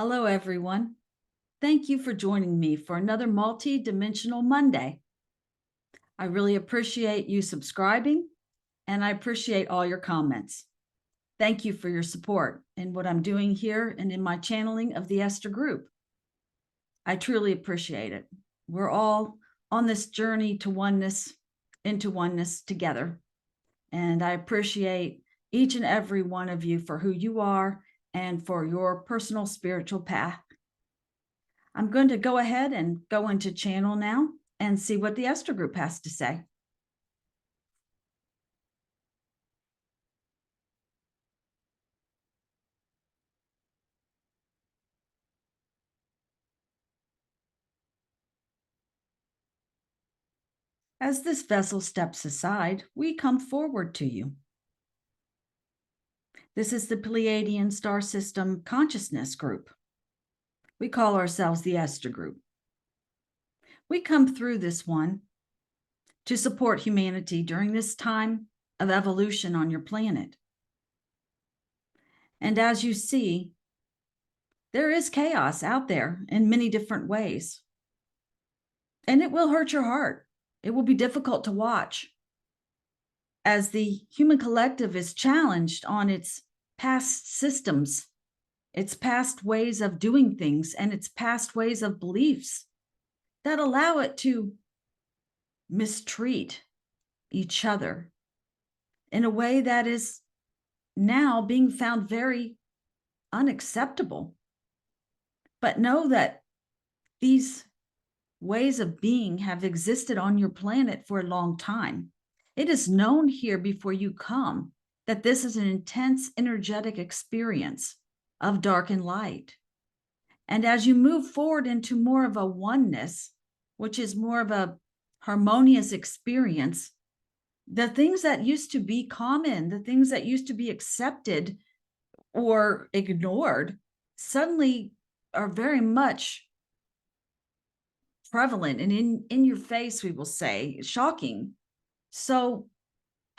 Hello, everyone. Thank you for joining me for another multi-dimensional Monday. I really appreciate you subscribing, and I appreciate all your comments. Thank you for your support in what I'm doing here and in my channeling of the Esther Group. I truly appreciate it. We're all on this journey to oneness, into oneness together. And I appreciate each and every one of you for who you are and for your personal spiritual path. I'm going to go ahead and go into channel now and see what the Esther Group has to say. As this vessel steps aside, we come forward to you. This is the Pleiadian Star System Consciousness Group. We call ourselves the Esther Group. We come through this one to support humanity during this time of evolution on your planet. And as you see, there is chaos out there in many different ways. And it will hurt your heart. It will be difficult to watch as the human collective is challenged on its past systems, its past ways of doing things, and its past ways of beliefs that allow it to mistreat each other in a way that is now being found very unacceptable. But know that these ways of being have existed on your planet for a long time. It is known here before you come that this is an intense energetic experience of dark and light. And as you move forward into more of a oneness, which is more of a harmonious experience, the things that used to be common, the things that used to be accepted or ignored, suddenly are very much prevalent and in your face, we will say, shocking. So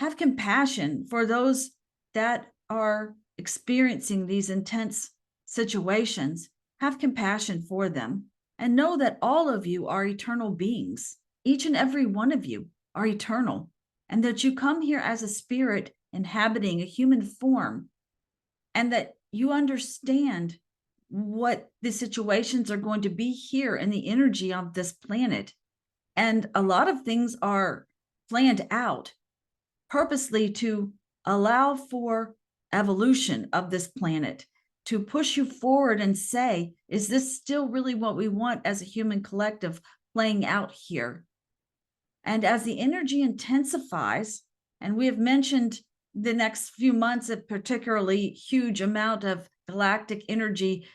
have compassion for those that are experiencing these intense situations. Have compassion for them and know that all of you are eternal beings. Each and every one of you are eternal, and that you come here as a spirit inhabiting a human form, and that you understand what the situations are going to be here in the energy of this planet. And a lot of things are planned out purposely to allow for evolution of this planet, to push you forward and say, is this still really what we want as a human collective playing out here? And as the energy intensifies, and we have mentioned the next few months a particularly huge amount of galactic energy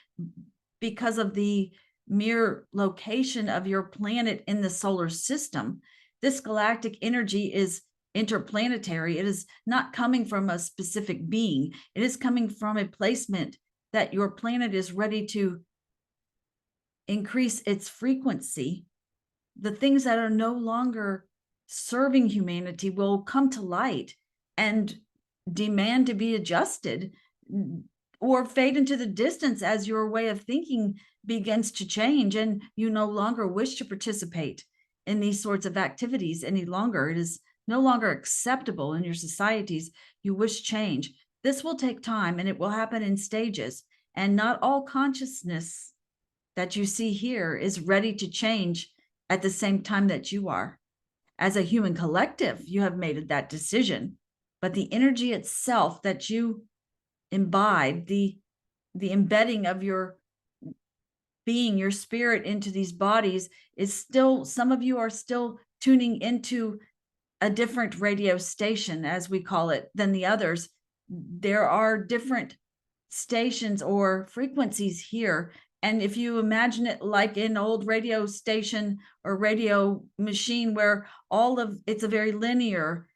because of the mere location of your planet in the solar system. This galactic energy is interplanetary. It is not coming from a specific being. It is coming from a placement that your planet is ready to increase its frequency. The things that are no longer serving humanity will come to light and demand to be adjusted or fade into the distance as your way of thinking begins to change and you no longer wish to participate in these sorts of activities any longer. It is no longer acceptable in your societies. You wish change. This will take time and it will happen in stages. And not all consciousness that you see here is ready to change at the same time that you are. As a human collective, you have made that decision. But the energy itself that you imbibe, the embedding of your being, your spirit into these bodies is still, some of you are still tuning into a different radio station, as we call it, than the others. There are different stations or frequencies here. And if you imagine it like an old radio station or radio machine where it's a very linear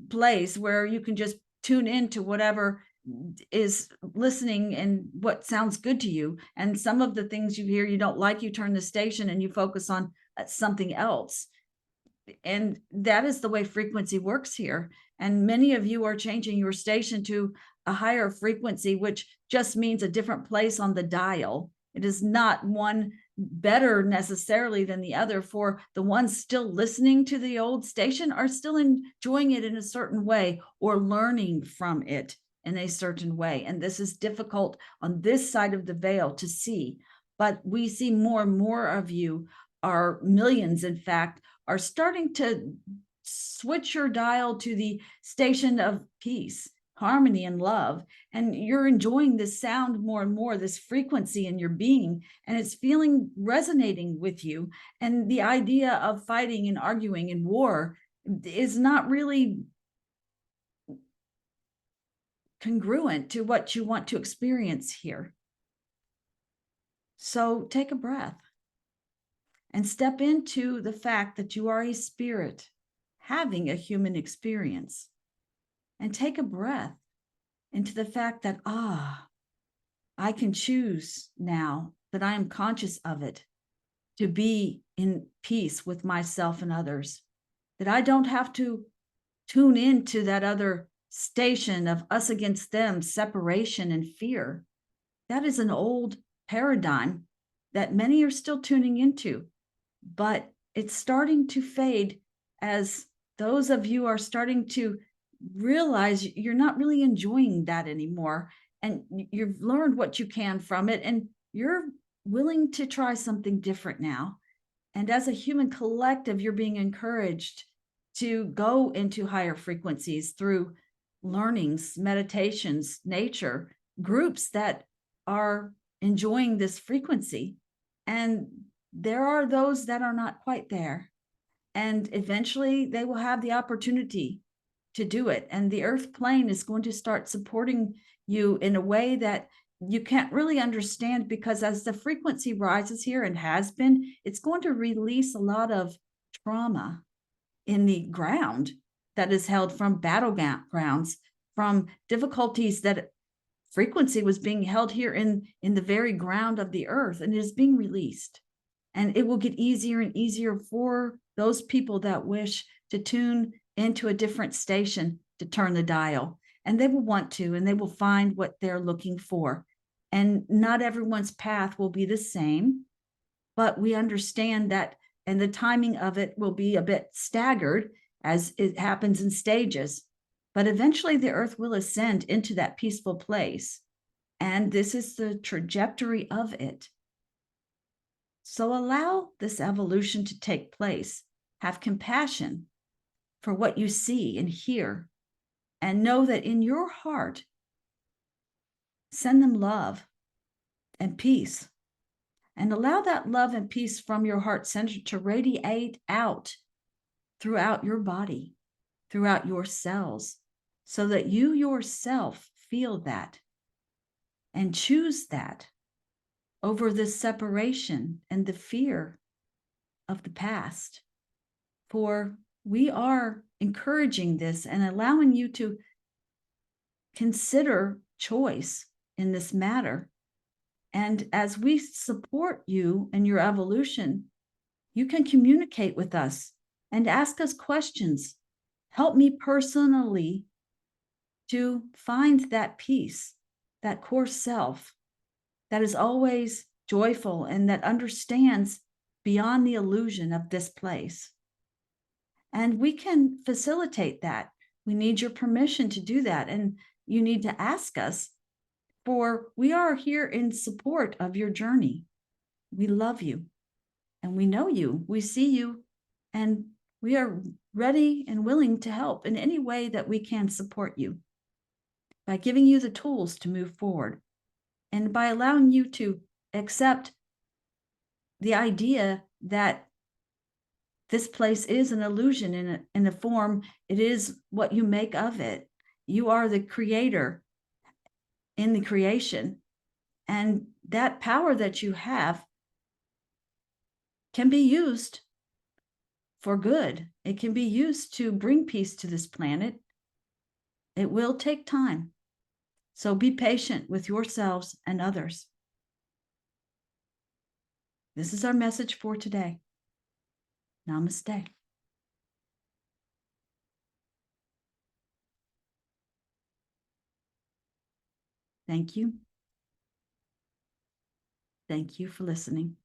place where you can just tune into whatever is listening and what sounds good to you. And some of the things you hear you don't like, you turn the station and you focus on something else. And that is the way frequency works here. And many of you are changing your station to a higher frequency, which just means a different place on the dial. It is not one better necessarily than the other, for the ones still listening to the old station are still enjoying it in a certain way or learning from it in a certain way. And this is difficult on this side of the veil to see, but we see more and more of you, are millions, in fact, are starting to switch your dial to the station of peace, harmony, and love. And you're enjoying this sound more and more, this frequency in your being, and it's feeling resonating with you. And the idea of fighting and arguing and war is not really congruent to what you want to experience here. So take a breath and step into the fact that you are a spirit having a human experience. And take a breath into the fact that, I can choose now that I am conscious of it to be in peace with myself and others, that I don't have to tune into that other station of us against them, separation and fear. That is an old paradigm that many are still tuning into, but it's starting to fade as those of you are starting to realize you're not really enjoying that anymore. And you've learned what you can from it, and you're willing to try something different now. And as a human collective, you're being encouraged to go into higher frequencies through learnings, meditations, nature, groups that are enjoying this frequency. And there are those that are not quite there. And eventually they will have the opportunity to do it. And the earth plane is going to start supporting you in a way that you can't really understand, because as the frequency rises here and has been, it's going to release a lot of trauma in the ground that is held from battlegrounds, from difficulties that frequency was being held here in the very ground of the earth, and it is being released. And it will get easier and easier for those people that wish to tune into a different station to turn the dial. And they will want to, and they will find what they're looking for. And not everyone's path will be the same, but we understand that, and the timing of it will be a bit staggered as it happens in stages. But eventually the earth will ascend into that peaceful place. And this is the trajectory of it. So allow this evolution to take place. Have compassion for what you see and hear, and know that in your heart, send them love and peace. And allow that love and peace from your heart center to radiate out throughout your body, throughout your cells, so that you yourself feel that and choose that over the separation and the fear of the past. For we are encouraging this and allowing you to consider choice in this matter. And as we support you in your evolution, you can communicate with us and ask us questions. Help me personally to find that peace, that core self that is always joyful and that understands beyond the illusion of this place. And we can facilitate that. We need your permission to do that. And you need to ask us, for we are here in support of your journey. We love you and we know you, we see you, and we are ready and willing to help in any way that we can support you by giving you the tools to move forward and by allowing you to accept the idea that this place is an illusion in a form. It is what you make of it. You are the creator in the creation. And that power that you have can be used for good. It can be used to bring peace to this planet. It will take time. So be patient with yourselves and others. This is our message for today. Namaste. Thank you. Thank you for listening.